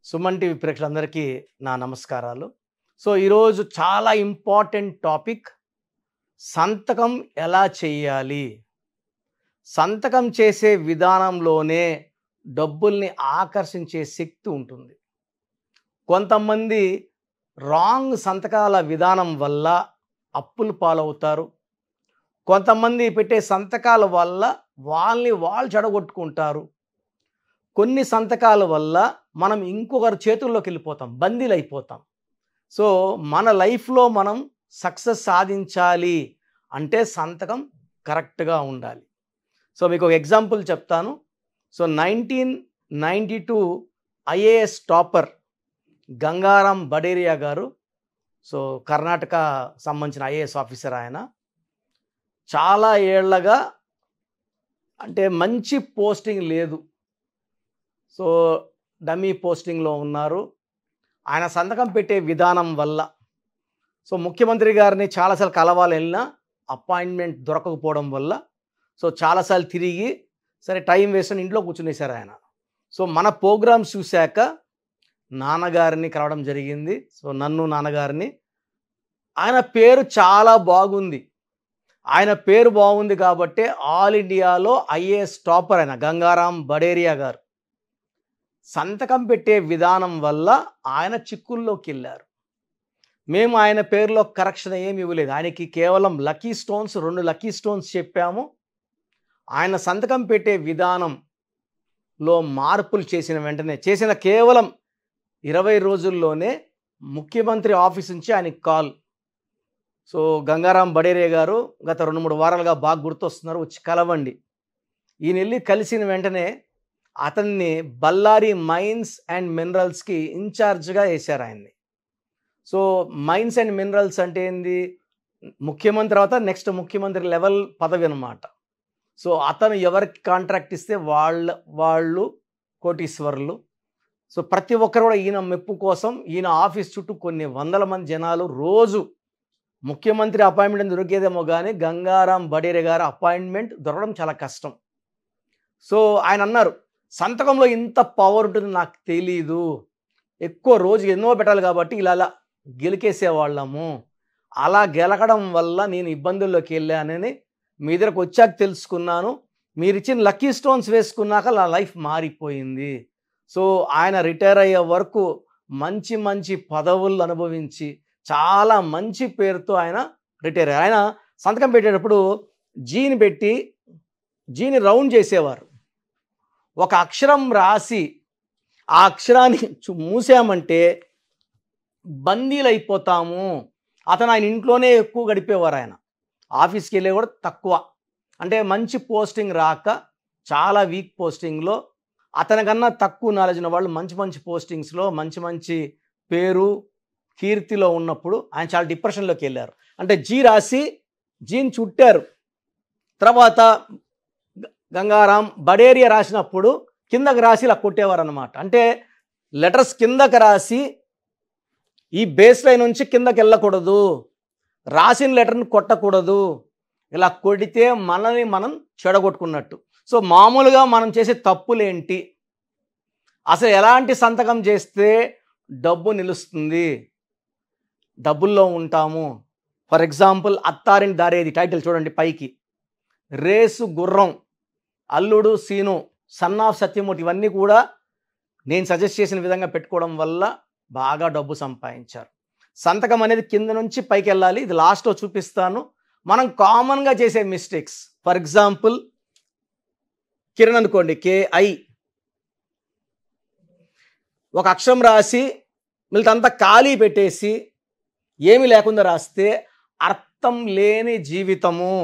Suman TV ప్రేక్షకులందరికీ నా నమస్కారాలు. ఈరోజు చాలా ఇంపార్టెంట్ టాపిక్, సంతకం ఎలా చేయాలి? సంతకం చేసే విధానంలోనే డబ్బుల్ని ఆకర్షించే శక్తి ఉంటుంది. కొంతమంది రాంగ్ సంతకాల విధానం వల్ల అప్పులు పాలవుతారు. కొంతమంది పెట్టే సంతకాల వల్ల వాళ్ళని వాళ్ళు చెడగొట్టుకుంటారు. కొన్ని సంతకాల వల్ల మనం ఇంకొకరి చేతుల్లోకి వెళ్ళిపోతాం, బందీలైపోతాం. మన లైఫ్లో మనం సక్సెస్ సాధించాలి అంటే సంతకం కరెక్ట్గా ఉండాలి. మీకు ఒక ఎగ్జాంపుల్ చెప్తాను. 1992 ఐఏఎస్ టాపర్ గంగారాం బడేరియా గారు, కర్ణాటక సంబంధించిన ఐఏఎస్ ఆఫీసర్. ఆయన చాలా ఏళ్లగా అంటే మంచి పోస్టింగ్ లేదు, డమ్మీ పోస్టింగ్లో ఉన్నారు. ఆయన సంతకం పెట్టే విధానం వల్ల ముఖ్యమంత్రి గారిని చాలాసార్లు కలవాలి వెళ్ళినా అపాయింట్మెంట్ దొరకకపోవడం వల్ల చాలాసార్లు తిరిగి సరే టైం వేస్ట్ అని ఇంట్లో కూర్చునేశారు ఆయన. మన ప్రోగ్రామ్స్ చూశాక నాన్నగారిని కలవడం జరిగింది. నన్ను నాన్నగారిని, ఆయన పేరు చాలా బాగుంది. ఆయన పేరు బాగుంది కాబట్టి ఆల్ ఇండియాలో ఐఏఎస్ టాపర్ ఆయన గంగారాం బడేరియా గారు. సంతకం పెట్టే విధానం వల్ల ఆయన చిక్కుల్లోకి వెళ్ళారు. మేము ఆయన పేరులో కరెక్షన్ ఏమి ఇవ్వలేదు. ఆయనకి కేవలం లక్కీ స్టోన్స్, 2 లక్కీ స్టోన్స్ చెప్పాము. ఆయన సంతకం పెట్టే విధానంలో మార్పులు చేసిన వెంటనే, చేసిన కేవలం 20 రోజుల్లోనే ముఖ్యమంత్రి ఆఫీస్ నుంచి ఆయనకి కాల్. గంగారాం బడేరియా గారు గత 2-3 వారాలుగా బాగా గుర్తొస్తున్నారు, వచ్చి కలవండి. ఈయన వెళ్ళి కలిసిన వెంటనే అతన్ని బళ్ళారి మైన్స్ అండ్ మినరల్స్కి ఇన్ఛార్జ్గా వేశారు ఆయన్ని. మైన్స్ అండ్ మినరల్స్ అంటే ఏంది? ముఖ్యమంత్రి తర్వాత నెక్స్ట్ ముఖ్యమంత్రి లెవెల్ పదవి అనమాట. అతను ఎవరికి కాంట్రాక్ట్ ఇస్తే వాళ్ళు కోటీశ్వరులు. ప్రతి ఒక్కరు కూడా ఈయన మెప్పు కోసం ఈయన ఆఫీస్ చుట్టూ కొన్ని వందల మంది జనాలు రోజు ముఖ్యమంత్రి అపాయింట్మెంట్ దొరికేదేమో కానీ గంగారాం బడేరియా గారు అపాయింట్మెంట్ దొరకడం చాలా కష్టం. ఆయన అన్నారు, సంతకంలో ఇంత పవర్ ఉంటుంది నాకు తెలీదు, ఎక్కువ రోజు ఎన్నో పెట్టాలి కాబట్టి ఇలా గెలికేసేవాళ్ళము, అలా గెలకడం వల్ల నేను ఇబ్బందుల్లోకి వెళ్ళానని మీ దగ్గరకు వచ్చాక తెలుసుకున్నాను. మీరు ఇచ్చిన లక్కీ స్టోన్స్ వేసుకున్నాక నా లైఫ్ మారిపోయింది. ఆయన రిటైర్ అయ్యే వరకు మంచి మంచి పదవులు అనుభవించి చాలా మంచి పేరుతో ఆయన రిటైర్ అయ్యారు. ఆయన సంతకం పెట్టేటప్పుడు జీని పెట్టి జీని రౌండ్ చేసేవారు. ఒక అక్షరం రాసి ఆ అక్షరాన్ని మూసామంటే బందీలు అయిపోతాము. ఆయన ఇంట్లోనే ఎక్కువ గడిపేవారు. ఆయన ఆఫీస్కి వెళ్ళే కూడా తక్కువ. అంటే మంచి పోస్టింగ్ రాక చాలా వీక్ పోస్టింగ్లో, అతనికన్నా తక్కువ నాలెడ్జ్ ఉన్న వాళ్ళు మంచి మంచి పోస్టింగ్స్లో మంచి మంచి పేరు కీర్తిలో ఉన్నప్పుడు ఆయన చాలా డిప్రెషన్లోకి వెళ్ళారు. అంటే జీ రాసి జీని చుట్టారు. తర్వాత గంగారాం బడేరియా రాసినప్పుడు కిందకి రాసి ఇలా కొట్టేవారు అనమాట. అంటే లెటర్స్ కిందకి రాసి ఈ బేస్ లైన్ నుంచి కిందకి వెళ్ళకూడదు, రాసిన లెటర్ని కొట్టకూడదు. ఇలా కొడితే మనల్ని మనం చెడగొట్టుకున్నట్టు. మామూలుగా మనం చేసే తప్పులేంటి, అసలు ఎలాంటి సంతకం చేస్తే డబ్బు నిలుస్తుంది, డబ్బుల్లో ఉంటాము. ఫర్ ఎగ్జాంపుల్ అత్తారిని దారేది టైటిల్ చూడండి పైకి, రేసు గుర్రం, అల్లుడు సీను, సన్ ఆఫ్ సత్యమూర్తి, ఇవన్నీ కూడా నేను సజెస్ట్ చేసిన విధంగా పెట్టుకోవడం వల్ల బాగా డబ్బు సంపాదించారు. సంతకం అనేది కింద నుంచి పైకి వెళ్ళాలి. ఇది లాస్ట్లో చూపిస్తాను. మనం కామన్గా చేసే మిస్టేక్స్, ఫర్ ఎగ్జాంపుల్ కిరణ్ అనుకోండి, KI, ఒక అక్షరం రాసి మిగతాంతా ఖాళీ పెట్టేసి ఏమీ లేకుండా రాస్తే అర్థం లేని జీవితము.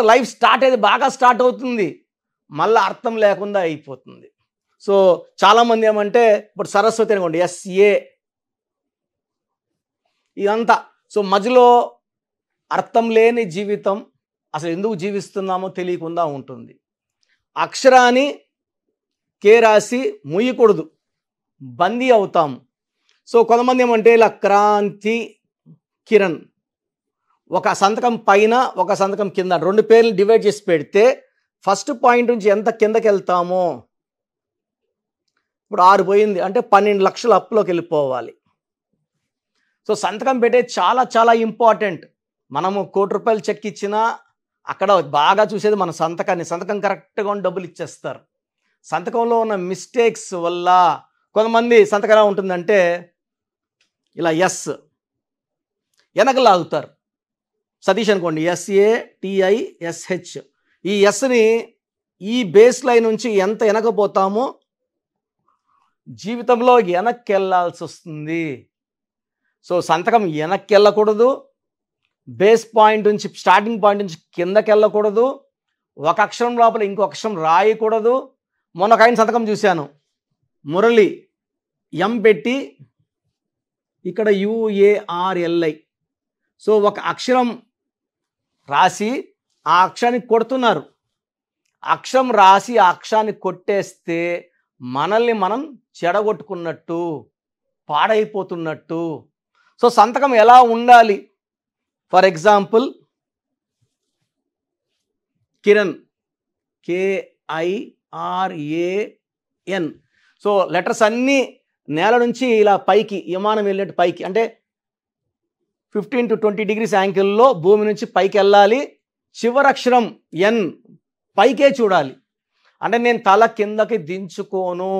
లైఫ్ స్టార్ట్ అయ్యేది బాగా స్టార్ట్ అవుతుంది, మళ్ళీ అర్థం లేకుండా అయిపోతుంది. చాలామంది ఏమంటే ఇప్పుడు సరస్వతి అనుకోండి, SA, ఇదంతా మధ్యలో అర్థం లేని జీవితం, అసలు ఎందుకు జీవిస్తున్నామో తెలియకుండా ఉంటుంది. అక్షరాన్ని K రాసి ముయ్యకూడదు, బందీ అవుతాము. కొంతమంది ఏమంటే ఇలా క్రాంతి, కిరణ్, ఒక సంతకం పైన ఒక సంతకం కింద 2 పేర్లు డివైడ్ చేసి పెడితే ఫస్ట్ పాయింట్ నుంచి ఎంత కిందకి వెళ్తామో ఇప్పుడు 6 పోయింది అంటే 12 లక్షల అప్పులోకి వెళ్ళిపోవాలి. సో సంతకం పెట్టేది చాలా చాలా ఇంపార్టెంట్. మనము ₹1,00,00,000 చెక్ ఇచ్చినా అక్కడ బాగా చూసేది మన సంతకాన్ని. సంతకం కరెక్ట్‌గా ఉండి డబ్బులు ఇచ్చేస్తారు. సంతకంలో ఉన్న మిస్టేక్స్ వల్ల కొంతమంది సంతకం ఎలా ఉంటుందంటే ఇలా ఎస్ వెనక లాగుతారు. సతీష్ అనుకోండి, SATISH. ఈ ఎస్ని ఈ బేస్ లైన్ నుంచి ఎంత వెనకపోతామో జీవితంలో వెనక్కి వెళ్ళాల్సి వస్తుంది. సో సంతకం వెనక్కి వెళ్ళకూడదు, బేస్ పాయింట్ నుంచి స్టార్టింగ్ పాయింట్ నుంచి కిందకి వెళ్ళకూడదు, ఒక అక్షరం లోపల ఇంకో అక్షరం రాయకూడదు. మొన్న ఒక ఆయన సంతకం చూశాను, మురళి ఎం పెట్టి ఇక్కడ UARLI. సో ఒక అక్షరం రాసి ఆ అక్షరాన్ని కొడుతున్నారు. అక్షరం రాసి ఆ అక్షరాన్ని కొట్టేస్తే మనల్ని మనం చెడగొట్టుకున్నట్టు, పాడైపోతున్నట్టు. సో సంతకం ఎలా ఉండాలి? For example Kiran, KIRAN. So letters అన్నీ నేల నుంచి ఇలా పైకి విమానం వెళ్ళినట్టు పైకి, అంటే 15 to 20 degrees యాంగిల్లో భూమి నుంచి పైకి వెళ్ళాలి. చివరక్షరం N పైకే చూడాలి. అంటే నేను తల కిందకి దించుకోను.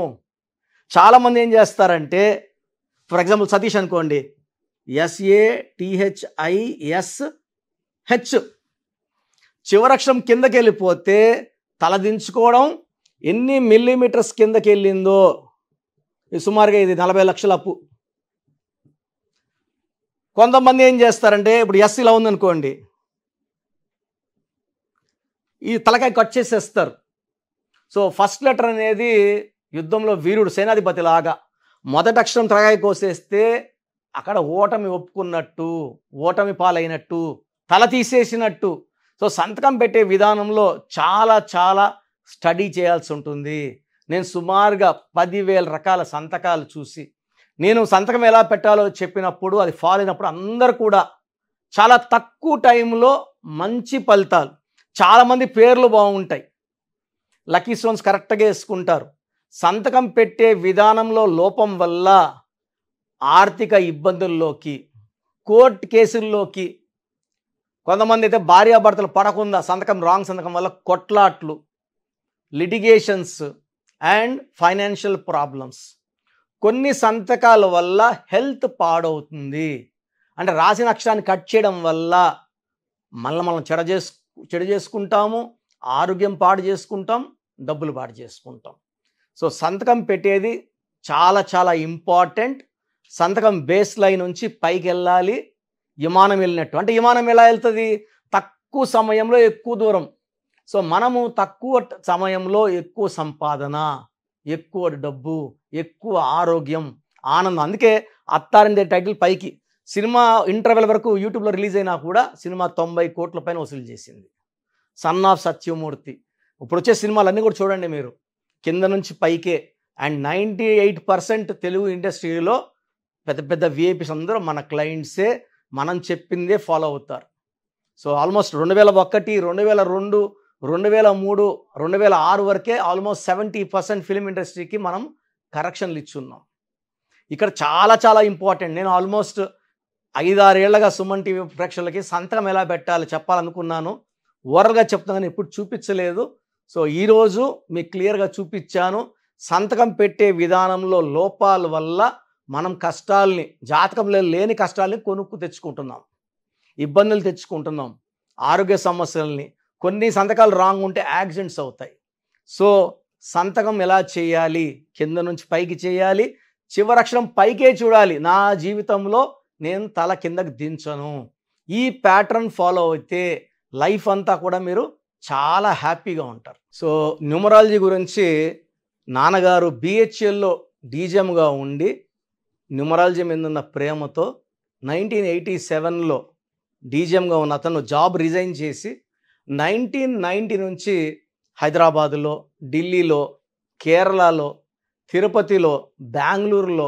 చాలామంది ఏం చేస్తారంటే, ఫర్ ఎగ్జాంపుల్ సతీష్ అనుకోండి, SATHISH. చివరక్షరం కిందకి వెళ్ళిపోతే తల దించుకోవడం. ఎన్ని మిల్లీమీటర్స్ కిందకి వెళ్ళిందో, సుమారుగా ఇది 40 లక్షల అప్పు. కొంతమంది ఏం చేస్తారంటే, ఇప్పుడు ఎస్ ఇలా ఉందనుకోండి, ఈ తలకాయ కట్ చేసేస్తారు. సో ఫస్ట్ లెటర్ అనేది యుద్ధంలో వీరుడు, సేనాధిపతి లాగా మొదటి అక్షరం తలకాయ కోసేస్తే అక్కడ ఓటమి ఒప్పుకున్నట్టు, ఓటమి పాలైనట్టు, తల తీసేసినట్టు. సో సంతకం పెట్టే విధానంలో చాలా చాలా స్టడీ చేయాల్సి ఉంటుంది. నేను సుమారుగా 10,000 రకాల సంతకాలు చూసి నేను సంతకం ఎలా పెట్టాలో చెప్పినప్పుడు, అది ఫాలో అయినప్పుడు అందరూ కూడా చాలా తక్కువ టైంలో మంచి ఫలితాలు. చాలామంది పేర్లు బాగుంటాయి, లక్కీ స్టోన్స్ కరెక్ట్గా వేసుకుంటారు. సంతకం పెట్టే విధానంలో లోపం వల్ల ఆర్థిక ఇబ్బందుల్లోకి, కోర్టు కేసుల్లోకి, కొంతమంది అయితే భార్యాభర్తలు పడకుండా సంతకం రాంగ్ సంతకం వల్ల కొట్లాట్లు, లిటిగేషన్స్ అండ్ ఫైనాన్షియల్ ప్రాబ్లమ్స్. కొన్ని సంతకాల వల్ల హెల్త్ పాడవుతుంది. అంటే రాసిన అక్షరాన్ని కట్ చేయడం వల్ల మనం చెడు చేసుకుంటాము, ఆరోగ్యం పాడు చేసుకుంటాం, డబ్బులు పాడు చేసుకుంటాం. సో సంతకం పెట్టేది చాలా చాలా ఇంపార్టెంట్. సంతకం బేస్ లైన్ నుంచి పైకి వెళ్ళాలి, విమానం వెళ్ళినట్టు. అంటే విమానం ఎలా వెళ్తుంది? తక్కువ సమయంలో ఎక్కువ దూరం. సో మనము తక్కువ సమయంలో ఎక్కువ సంపాదన, ఎక్కువ డబ్బు, ఎక్కువ ఆరోగ్యం, ఆనందం. అందుకే అత్తారింటి టైటిల్ పైకి. సినిమా ఇంటర్వెల్ వరకు యూట్యూబ్లో రిలీజ్ అయినా కూడా సినిమా 90 కోట్ల పైన వసూలు చేసింది. Son of Satyamurthy. ఇప్పుడు వచ్చే సినిమాలన్నీ కూడా చూడండి మీరు, కింద నుంచి పైకే. అండ్ 98% తెలుగు ఇండస్ట్రీలో పెద్ద పెద్ద విఐపీస్ అందరూ మన క్లయింట్సే, మనం చెప్పిందే ఫాలో అవుతారు. సో ఆల్మోస్ట్ 2001, 2002, 2003, 2006 వరకే ఆల్మోస్ట్ 70% ఫిలిం ఇండస్ట్రీకి మనం కరెక్షన్లు ఇచ్చున్నాం. ఇక్కడ చాలా చాలా ఇంపార్టెంట్. నేను ఆల్మోస్ట్ 5-6 ఏళ్లుగా సుమన్ టీవీ ప్రేక్షకులకి సంతకం ఎలా పెట్టాలి చెప్పాలనుకున్నాను. ఓవరాల్గా చెప్తాను కానీ ఎప్పుడు చూపించలేదు. సో ఈరోజు మీకు క్లియర్గా చూపించాను. సంతకం పెట్టే విధానంలో లోపాల వల్ల మనం కష్టాల్ని, జాతకంలో లేని కష్టాల్ని కొనుక్కు తెచ్చుకుంటున్నాం, ఇబ్బందులు తెచ్చుకుంటున్నాం, ఆరోగ్య సమస్యల్ని. కొన్ని సంతకాలు రాంగ్ ఉంటే యాక్సిడెంట్స్ అవుతాయి. సో సంతకం ఎలా చేయాలి? కింద నుంచి పైకి చేయాలి, చివరక్షరం పైకే చూడాలి. నా జీవితంలో నేను తల కిందకి దించను. ఈ ప్యాటర్న్ ఫాలో అయితే లైఫ్ అంతా కూడా మీరు చాలా హ్యాపీగా ఉంటారు. సో న్యూమరాలజీ గురించి నాన్నగారు BHLలో డీజీఎంగా ఉండి న్యూమరాలజీ మీద ఉన్న ప్రేమతో 1987లో డీజీఎంగా ఉన్న అతను జాబ్ రిజైన్ చేసి 1990 నుంచి హైదరాబాదులో, ఢిల్లీలో, కేరళలో, తిరుపతిలో, బెంగళూరులో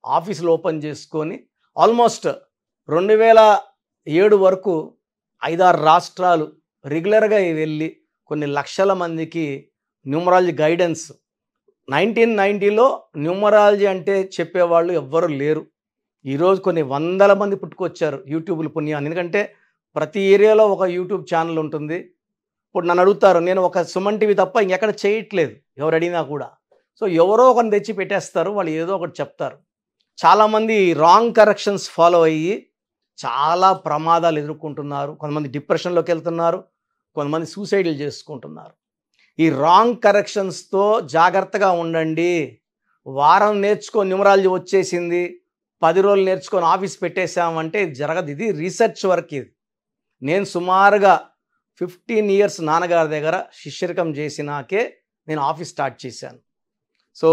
ఆఫీసులు ఓపెన్ చేసుకొని ఆల్మోస్ట్ 2007 వరకు 5-6 రాష్ట్రాలు రెగ్యులర్గా వెళ్ళి కొన్ని లక్షల మందికి న్యూమరాలజీ గైడెన్స్ 1990లో న్యూమరాలజీ అంటే చెప్పేవాళ్ళు ఎవ్వరు లేరు. ఈరోజు కొన్ని వందల మంది పుట్టుకొచ్చారు యూట్యూబ్‌ల పుణ్యాన. ఎందుకంటే ప్రతి ఏరియాలో ఒక యూట్యూబ్ ఛానల్ ఉంటుంది. ఇప్పుడు నన్ను అడుగుతారు, నేను ఒక సుమన్ టీవీ తప్ప ఇంకెక్కడ చేయట్లేదు ఎవరు అడిగినా కూడా. సో ఎవరో ఒకరిని తెచ్చి పెట్టేస్తారు, వాళ్ళు ఏదో ఒకటి చెప్తారు. చాలామంది రాంగ్ కరెక్షన్స్ ఫాలో అయ్యి చాలా ప్రమాదాలు ఎదుర్కొంటున్నారు. కొంతమంది డిప్రెషన్లోకి వెళ్తున్నారు, కొంతమంది సూసైడ్లు చేసుకుంటున్నారు. ఈ రాంగ్ కరెక్షన్స్తో జాగ్రత్తగా ఉండండి. వారం నేర్చుకొని న్యూమరాలజీ వచ్చేసింది, 10 రోజులు నేర్చుకొని ఆఫీస్ పెట్టేశామంటే ఇది జరగదు. ఇది రీసెర్చ్ వర్క్. ఇది నేను సుమారుగా 15 ఇయర్స్ నాన్నగారి దగ్గర శిష్యరికం చేసినాకే నేను ఆఫీస్ స్టార్ట్ చేశాను. సో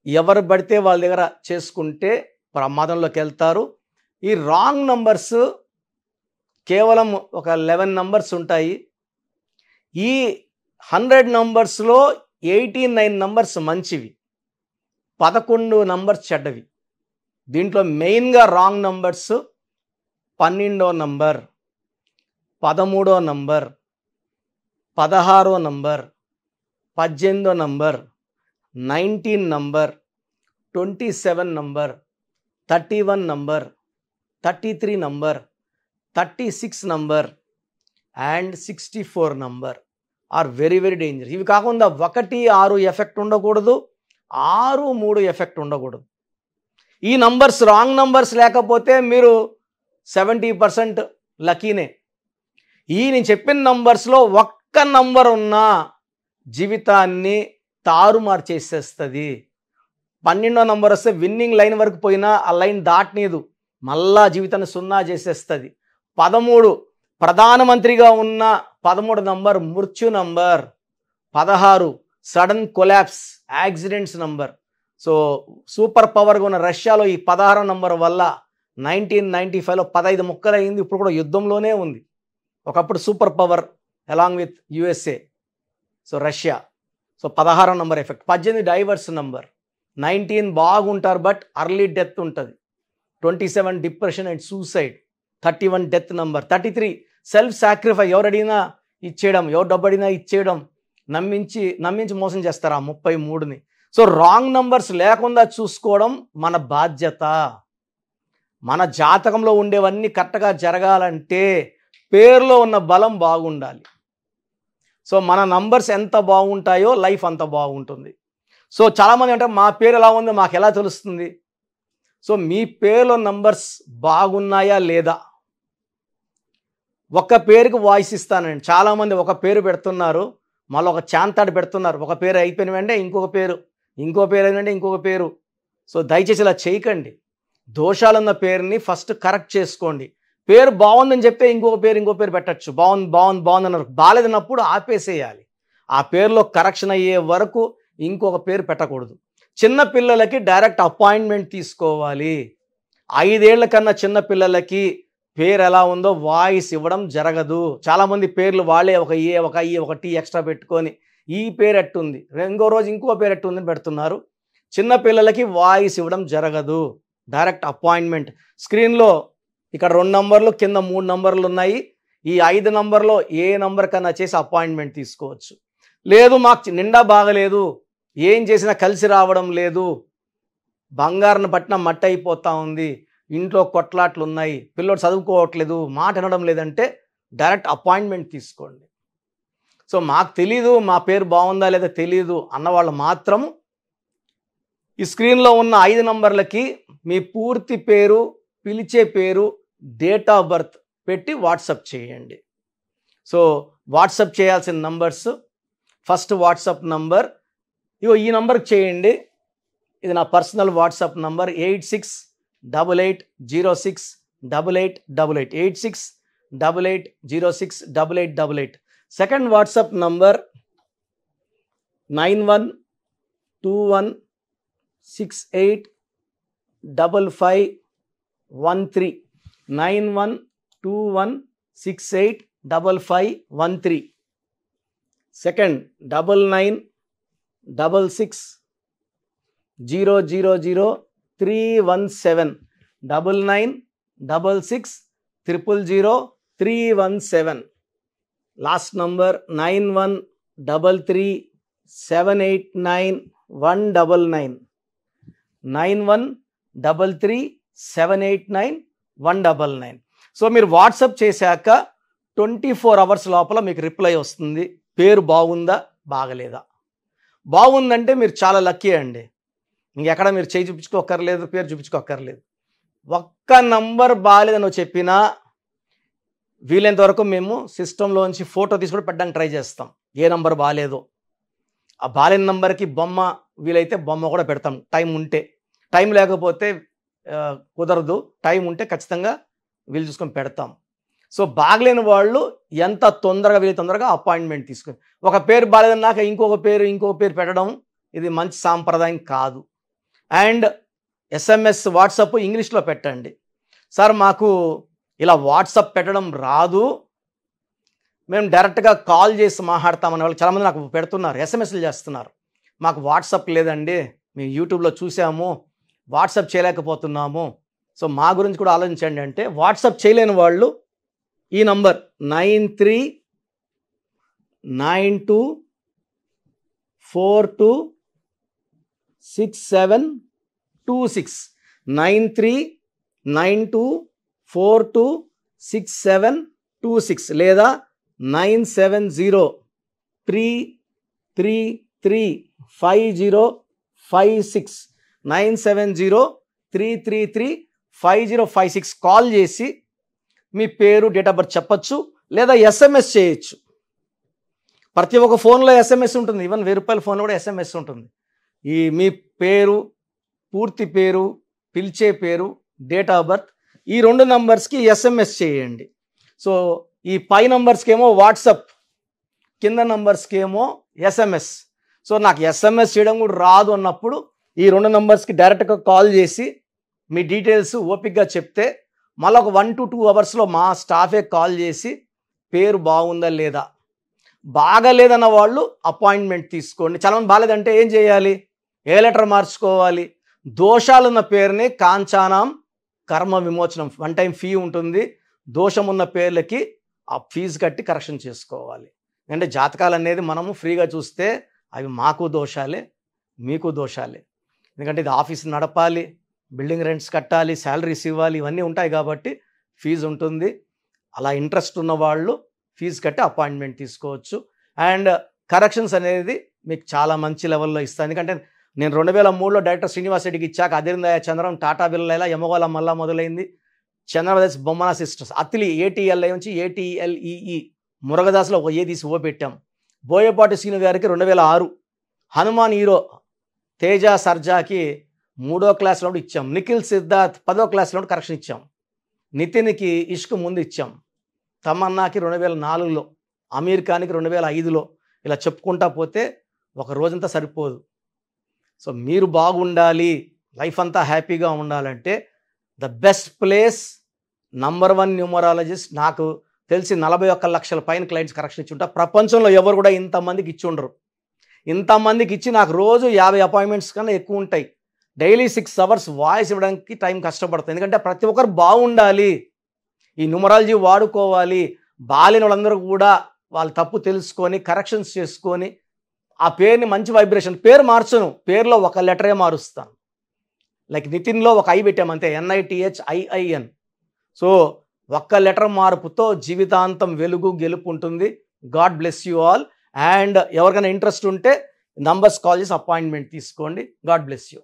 ఎవరు పడితే వాళ్ళ దగ్గర చేసుకుంటే ప్రమాదంలోకి వెళ్తారు. ఈ రాంగ్ నంబర్స్ కేవలం ఒక 11 నంబర్స్ ఉంటాయి. ఈ 100 నంబర్స్లో 89 నంబర్స్ మంచివి, 11 నంబర్స్ చెడ్డవి. దీంట్లో మెయిన్గా రాంగ్ నంబర్స్ 12వ నంబర్, 13వ నంబర్, 16వ నంబర్, 18వ number, 19 number, 27 number, 31 number, 33 number, 36 number and 64 number are very very danger. ఇవి కాకుండా 1, 6 ఎఫెక్ట్ ఉండకూడదు, 6, 3 ఎఫెక్ట్ ఉండకూడదు. ఈ నంబర్స్ రాంగ్ నంబర్స్ లేకపోతే మీరు 70% లక్కీనే. నేను చెప్పిన నంబర్స్లో ఒక్క నంబర్ ఉన్నా జీవితాన్ని తారుమారు చేసేస్తుంది. 12వ నంబర్ వస్తే విన్నింగ్ లైన్ వరకు పోయినా ఆ లైన్ దాటనీదు, మళ్ళా జీవితాన్ని సున్నా చేసేస్తుంది. 13 ప్రధానమంత్రిగా ఉన్న 13 నంబర్ మృత్యు number. 16 sudden collapse accidents number. So super పవర్గా ఉన్న రష్యాలో ఈ 16వ నంబర్ వల్ల 1995లో 15 ముక్కలైంది. ఇప్పుడు కూడా యుద్ధంలోనే ఉంది. ఒకప్పుడు super power along with USA, so Russia. So 16వ నంబర్ ఎఫెక్ట్. 18 divorce number. 19 బాగుంటారు బట్ అర్లీ డెత్ ఉంటుంది. 27 depression and suicide. 31 death number. 33 self sacrifice. ఎవరు అడిగినా ఇచ్చేయడం, ఎవరు డబ్బు అడిగినా ఇచ్చేయడం, నమ్మించి మోసం చేస్తారు ఆ 33ని. సో రాంగ్ నంబర్స్ లేకుండా చూసుకోవడం మన బాధ్యత. మన జాతకంలో ఉండేవన్నీ కరెక్ట్గా జరగాలంటే పేరులో ఉన్న బలం బాగుండాలి. సో మన నంబర్స్ ఎంత బాగుంటాయో లైఫ్ అంత బాగుంటుంది. సో చాలామంది అంటే మా పేరు ఎలా ఉందో మాకు ఎలా తెలుస్తుంది? సో మీ పేరులో నంబర్స్ బాగున్నాయా లేదా? ఒక పేరుకి వాయిస్ ఇస్తానండి. చాలామంది ఒక పేరు పెడుతున్నారు, మళ్ళీ ఒక చాంతాడు పెడుతున్నారు. ఒక పేరు అయిపోయిన వెంటనే ఇంకొక పేరు, ఇంకో పేరు అయినంటే ఇంకొక పేరు. సో దయచేసి ఇలా చేయకండి. దోషాలున్న పేరుని ఫస్ట్ కరెక్ట్ చేసుకోండి. పేరు బాగుందని చెప్తే ఇంకో పేరు పెట్టచ్చు. బాగుంది అన్నారు. బాగాలేదన్నప్పుడు ఆపేసేయాలి. ఆ పేరులో కరెక్షన్ అయ్యే వరకు ఇంకొక పేరు పెట్టకూడదు. చిన్న పిల్లలకి డైరెక్ట్ అపాయింట్మెంట్ తీసుకోవాలి. 5 ఏళ్ల కన్నా చిన్న పిల్లలకి పేరు ఎలా ఉందో వాయిస్ ఇవ్వడం జరగదు. చాలామంది పేర్లు వాళ్ళే ఒక ఏ, ఒక ఐ, ఒక టీ ఎక్స్ట్రా పెట్టుకొని ఈ పేరు ఎట్టుంది, ఇంకో రోజు ఇంకో పేరు ఎట్టుందని పెడుతున్నారు. చిన్న పిల్లలకి వాయిస్ ఇవ్వడం జరగదు. Direct appointment. స్క్రీన్లో ఇక్కడ 2 నంబర్లు, కింద 3 నంబర్లు ఉన్నాయి. ఈ 5 నంబర్లో ఏ నంబర్ కన్నా చేసి అపాయింట్మెంట్ తీసుకోవచ్చు. లేదు మాకు నిండా బాగలేదు, ఏం చేసినా కలిసి రావడం లేదు, బంగారును పట్టిన మట్టి అయిపోతూ ఉంది, ఇంట్లో కొట్లాట్లు ఉన్నాయి, పిల్లోడు చదువుకోవట్లేదు, మాట వినడం లేదంటే డైరెక్ట్ అపాయింట్మెంట్ తీసుకోండి. సో మాకు తెలీదు, మా పేరు బాగుందా లేదా తెలీదు అన్నవాళ్ళు మాత్రం ఈ స్క్రీన్లో ఉన్న 5 నంబర్లకి మీ పూర్తి పేరు, పిలిచే పేరు, డేట్ ఆఫ్ బర్త్ పెట్టి వాట్సాప్ చేయండి. సో వాట్సాప్ చేయాల్సిన నంబర్స్, ఫస్ట్ వాట్సాప్ నంబర్ ఈ నంబర్కి చేయండి. ఇది నా personal WhatsApp number 8688068888 8688068888. Second WhatsApp number 9121685513 9121685513. Second 9966000317 9966000317. Last number 91337890 199 9133789199. So మీరు వాట్సాప్ చేశాక 24 అవర్స్ లోపల మీకు రిప్లై వస్తుంది. పేరు బాగుందా బాగలేదా. బాగుందంటే మీరు చాలా లక్కీ అండి. ఇంకెక్కడ మీరు చేయి చూపించుకోక్కర్లేదు, పేరు చూపించుకోక్కర్లేదు. ఒక్క నంబర్ బాగాలేదని నువ్వు చెప్పినా వీలైనంత వరకు మేము సిస్టంలోంచి ఫోటో తీసుకొని పెట్టడానికి ట్రై చేస్తాం. ఏ నంబర్ బాగాలేదో ఆ బాలేని నంబర్కి బొమ్మ, వీలైతే బొమ్మ కూడా పెడతాం టైం ఉంటే. టైం లేకపోతే కుదరదు, టైం ఉంటే ఖచ్చితంగా వీలు చూసుకొని పెడతాం. సో బాగలేని వాళ్ళు ఎంత తొందరగా వీలు తొందరగా అపాయింట్మెంట్ తీసుకొని, ఒక పేరు బాగాలేదన్నాక ఇంకొక పేరు పెట్టడం ఇది మంచి సాంప్రదాయం కాదు. అండ్ SMS వాట్సాప్ ఇంగ్లీష్లో పెట్టండి. సార్ మాకు ఇలా వాట్సాప్ పెట్టడం రాదు, మేము డైరెక్ట్గా కాల్ చేసి మాట్లాడతామని వాళ్ళు చాలామంది నాకు పెడుతున్నారు, SMSలు చేస్తున్నారు. మాకు వాట్సాప్ లేదండి, మేము యూట్యూబ్లో చూసాము, వాట్సాప్ చేయలేకపోతున్నాము, సో మా గురించి కూడా ఆలోచించండి అంటే, వాట్సాప్ చేయలేని వాళ్ళు ఈ నంబర్ 9392426726 9392426726 లేదా 9703335056 9703335056 కాల్ చేసి మీ పేరు, డేట్ ఆఫ్ బర్త్ చెప్పచ్చు, లేదా SMS చేయొచ్చు. ప్రతి ఒక్క ఫోన్లో SMS ఉంటుంది, ఈవెన్ ₹1000 ఫోన్లో కూడా SMS ఉంటుంది. ఈ మీ పేరు, పూర్తి పేరు, పిలిచే పేరు, డేట్ ఆఫ్ బర్త్, ఈ 2 నంబర్స్కి SMS చేయండి. సో ఈ పై నంబర్స్కి ఏమో వాట్సాప్, కింద నంబర్స్కి ఏమో SMS. సో నాకు SMS చేయడం కూడా రాదు అన్నప్పుడు ఈ 2 నంబర్స్కి డైరెక్ట్గా కాల్ చేసి మీ డీటెయిల్స్ ఓపిక్గా చెప్తే మళ్ళీ ఒక 1 to 2 అవర్స్లో మా స్టాఫే కాల్ చేసి పేరు బాగుందా లేదా, బాగలేదన్న వాళ్ళు అపాయింట్మెంట్ తీసుకోండి. చాలామంది బాగాలేదంటే ఏం చేయాలి, ఏ లెటర్ మార్చుకోవాలి, దోషాలున్న పేరుని కాంచానాం కర్మ విమోచనం 1 టైం ఫీ ఉంటుంది, దోషం ఉన్న పేర్లకి ఆ ఫీజు కట్టి కరెక్షన్ చేసుకోవాలి. అంటే జాతకాలు అనేది మనము ఫ్రీగా చూస్తే అవి మాకు దోషాలే, మీకు దోషాలే. ఎందుకంటే ఇది ఆఫీస్ నడపాలి, బిల్డింగ్ రెంట్స్ కట్టాలి, శాలరీస్ ఇవ్వాలి, ఇవన్నీ ఉంటాయి కాబట్టి ఫీజు ఉంటుంది. అలా ఇంట్రెస్ట్ ఉన్న వాళ్ళు ఫీజు కట్టి అపాయింట్మెంట్ తీసుకోవచ్చు. అండ్ కరెక్షన్స్ అనేది మీకు చాలా మంచి లెవెల్లో ఇస్తాను. ఎందుకంటే నేను 2003లో డైరెక్టర్ శ్రీనివాస్ రెడ్డికి ఇచ్చాక అధిరిందయ చంద్రం, టాటా బిర్లా, యమగోళ మళ్ళా మొదలైంది, చంద్రప్రదేశ్ బొమ్మన సిస్టర్స్, అతిలి ATLI నుంచి ATLEE, మురగదాసులో ఒక ఏ తీసి పెట్టాం. బోయపాటి శ్రీను గారికి 2006, హనుమాన్ హీరో తేజ సర్జాకి 3వ క్లాస్లో ఇచ్చాం, నిఖిల్ సిద్ధార్థ్ 10వ క్లాస్లో కరెక్షన్ ఇచ్చాం, నితిన్కి ఇష్క్ ముందు ఇచ్చాం, తమన్నాకి 2004లో, అమీర్ ఖాన్కి 2005లో, ఇలా చెప్పుకుంటా పోతే ఒక రోజంతా సరిపోదు. సో మీరు బాగుండాలి, లైఫ్ అంతా హ్యాపీగా ఉండాలంటే the best place number 1 numerologist. నాకు తెలిసి 41 లక్షల పైన క్లయింట్స్ కరెక్షన్ ఇచ్చి ఉంటా. ప్రపంచంలో ఎవరు కూడా ఇంతమందికి ఇచ్చి ఉండరు. ఇంతమందికి ఇచ్చి నాకు రోజు 50 అపాయింట్మెంట్స్ కన్నా ఎక్కువ ఉంటాయి. డైలీ 6 అవర్స్ వాయిస్ ఇవ్వడానికి టైం కష్టపడుతుంది. ఎందుకంటే ప్రతి ఒక్కరు బాగుండాలి, ఈ న్యూమరాలజీ వాడుకోవాలి. బాలేని వాళ్ళందరూ కూడా వాళ్ళ తప్పు తెలుసుకొని కరెక్షన్స్ చేసుకొని ఆ పేరుని మంచి వైబ్రేషన్, పేరు మార్చను, పేరులో ఒక లెటరే మారుస్తాను. లైక్ నితిన్లో ఒక ఐ పెట్టామంతే, NITHIIN. సో ఒక్క లెటర్ మార్పుతో జీవితాంతం వెలుగు గెలుపు ఉంటుంది. God bless you all. And ఎవరికైనా ఇంట్రెస్ట్ ఉంటే నంబర్స్ కాల్ చేసి అపాయింట్మెంట్ తీసుకోండి. God bless you.